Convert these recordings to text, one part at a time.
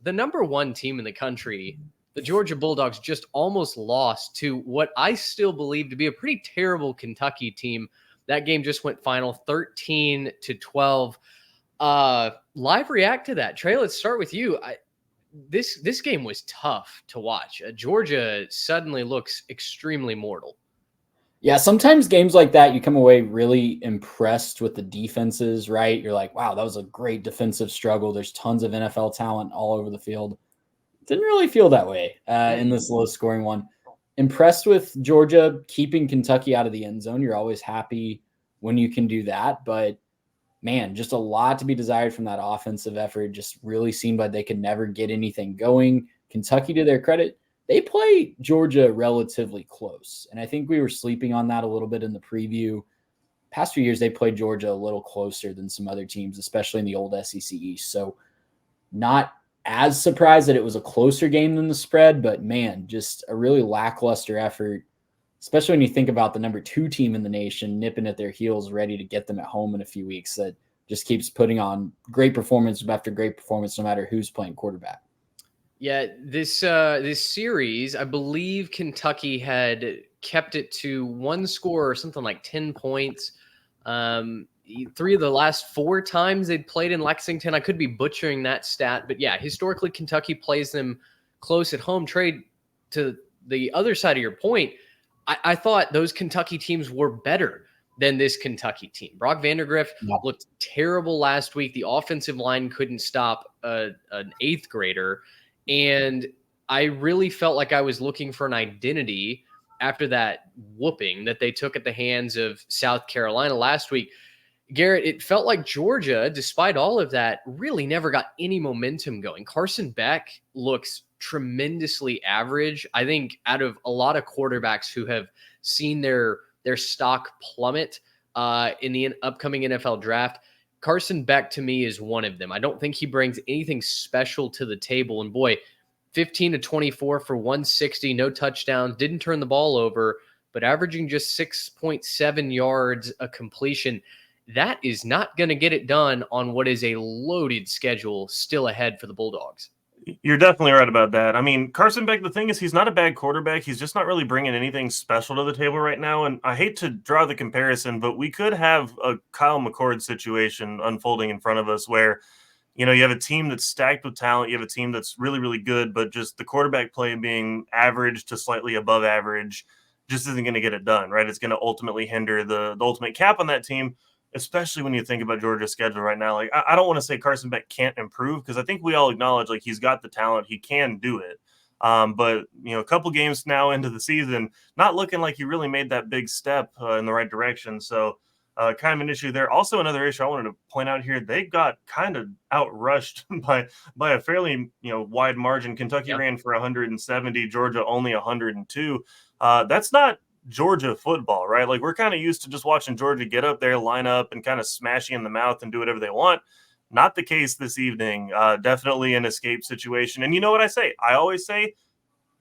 the number one team in the country, the Georgia Bulldogs, just almost lost to what I still believe to be a pretty terrible Kentucky team. That game just went final 13-12. Live react to that. Trey, let's start with you. This game was tough to watch. Georgia suddenly looks extremely mortal. Yeah, sometimes games like that, you come away really impressed with the defenses, right? You're like, wow, that was a great defensive struggle. There's tons of NFL talent all over the field. Didn't really feel that way in this low scoring one. Impressed with Georgia keeping Kentucky out of the end zone. You're always happy when you can do that. But man, just a lot to be desired from that offensive effort. Just really seemed like they could never get anything going. Kentucky, to their credit, they play Georgia relatively close. And I think we were sleeping on that a little bit in the preview. Past few years, they played Georgia a little closer than some other teams, especially in the old SEC East. So not as surprised that it was a closer game than the spread, but man, just a really lackluster effort, especially when you think about the number 2 team in the nation nipping at their heels, ready to get them at home in a few weeks, that just keeps putting on great performance after great performance, no matter who's playing quarterback. Yeah, this series, I believe Kentucky had kept it to one score or something like 10 points. 3 of the last 4 times they'd played in Lexington. I could be butchering that stat, but yeah, historically Kentucky plays them close at home. Trade to the other side of your point. I thought those Kentucky teams were better than this Kentucky team. Brock Vandergriff looked terrible last week. The offensive line couldn't stop an 8th grader. And I really felt like I was looking for an identity after that whooping that they took at the hands of South Carolina last week. Garrett, it felt like Georgia, despite all of that, really never got any momentum going. Carson Beck looks tremendously average. I think out of a lot of quarterbacks who have seen their stock plummet in the upcoming NFL draft, Carson Beck to me is one of them. I don't think he brings anything special to the table. And boy, 15-24 for 160, no touchdowns, didn't turn the ball over, but averaging just 6.7 yards a completion. That is not going to get it done on what is a loaded schedule still ahead for the Bulldogs. You're definitely right about that. I mean, Carson Beck, the thing is, he's not a bad quarterback. He's just not really bringing anything special to the table right now. And I hate to draw the comparison, but we could have a Kyle McCord situation unfolding in front of us where, you know, you have a team that's stacked with talent. You have a team that's really, really good, but just the quarterback play being average to slightly above average just isn't going to get it done, right? It's going to ultimately hinder the ultimate cap on that team, especially when you think about Georgia's schedule right now. Like, I don't want to say Carson Beck can't improve, because I think we all acknowledge, like, he's got the talent. He can do it. But, you know, a couple games now into the season, not looking like he really made that big step in the right direction. So kind of an issue there. Also, another issue I wanted to point out here, they got kind of outrushed by a fairly, you know, wide margin. Kentucky ran for 170, Georgia only 102. That's not Georgia football, right? Like, we're kind of used to just watching Georgia get up there, line up, and kind of smash you in the mouth and do whatever they want. Not the case this evening. Definitely an escape situation. And you know what I say? I always say,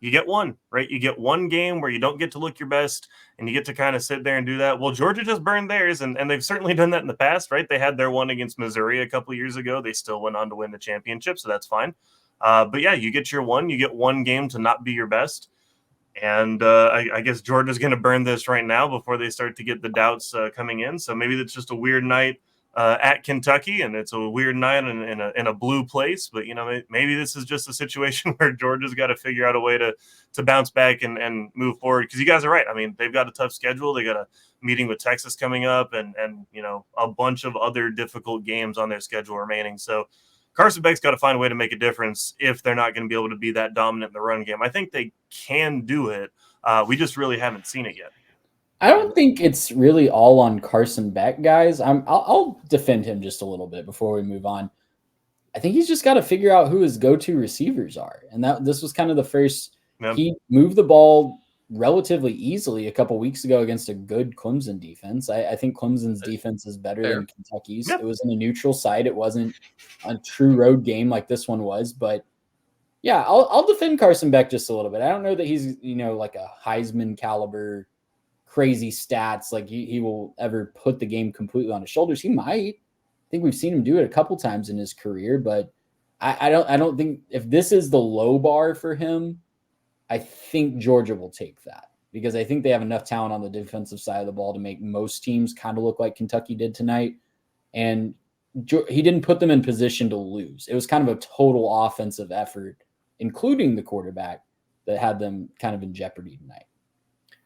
you get one, right? You get one game where you don't get to look your best and you get to kind of sit there and do that. Well, Georgia just burned theirs, and they've certainly done that in the past, right? They had their one against Missouri a couple of years ago. They still went on to win the championship, so that's fine. But yeah, you get your one. You get one game to not be your best. And I guess Georgia's going to burn this right now before they start to get the doubts coming in. So maybe it's just a weird night at Kentucky, and it's a weird night in a blue place. But, you know, maybe this is just a situation where Georgia's got to figure out a way to bounce back and move forward. Because you guys are right. I mean, they've got a tough schedule. They got a meeting with Texas coming up, and you know, a bunch of other difficult games on their schedule remaining. So Carson Beck's got to find a way to make a difference if they're not going to be able to be that dominant in the run game. I think they can do it. We just really haven't seen it yet. I don't think it's really all on Carson Beck, guys. I'll defend him just a little bit before we move on. I think he's just got to figure out who his go-to receivers are. And this was kind of the first. Yep. He moved the ball relatively easily a couple weeks ago against a good Clemson defense. I think Clemson's defense is better than Kentucky's. Yep. It was in a neutral site. It wasn't a true road game like this one was. But, yeah, I'll defend Carson Beck just a little bit. I don't know that he's, you know, like a Heisman caliber crazy stats, like he will ever put the game completely on his shoulders. He might. I think we've seen him do it a couple times in his career, but I don't think if this is the low bar for him, I think Georgia will take that because I think they have enough talent on the defensive side of the ball to make most teams kind of look like Kentucky did tonight. And he didn't put them in position to lose. It was kind of a total offensive effort, including the quarterback, that had them kind of in jeopardy tonight.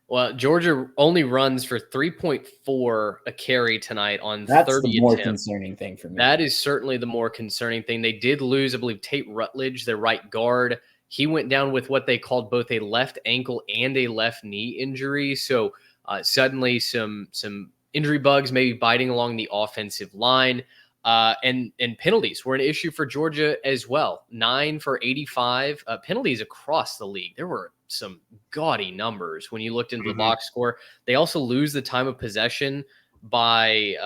Well, Georgia only runs for 3.4 a carry tonight on 30 That's the more attempts. concerning thing for me. That is certainly the more concerning thing. They did lose, I believe, Tate Rutledge, their right guard. He went down with what they called both a left ankle and a left knee injury. So suddenly some injury bugs maybe biting along the offensive line. And penalties were an issue for Georgia as well. 9 for 85 penalties across the league. There were some gaudy numbers when you looked into the box score. They also lose the time of possession by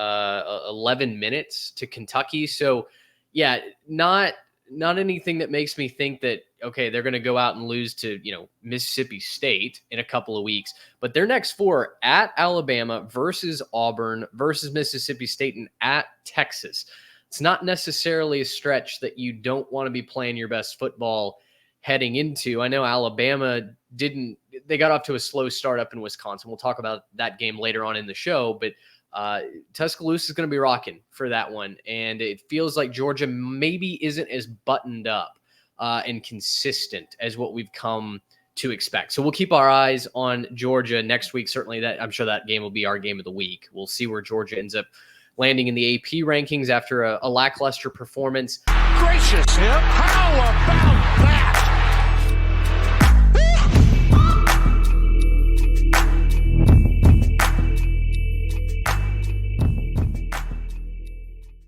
11 minutes to Kentucky. So, yeah, not anything that makes me think that, okay, they're going to go out and lose to, Mississippi State in a couple of weeks. But their next 4 at Alabama versus Auburn versus Mississippi State and at Texas. It's not necessarily a stretch that you don't want to be playing your best football heading into. I know Alabama they got off to a slow start up in Wisconsin. We'll talk about that game later on in the show, but Tuscaloosa is going to be rocking for that one. And it feels like Georgia maybe isn't as buttoned up and consistent as what we've come to expect. So we'll keep our eyes on Georgia next week. Certainly I'm sure that game will be our game of the week. We'll see where Georgia ends up landing in the AP rankings after a lackluster performance. Gracious him. How about that?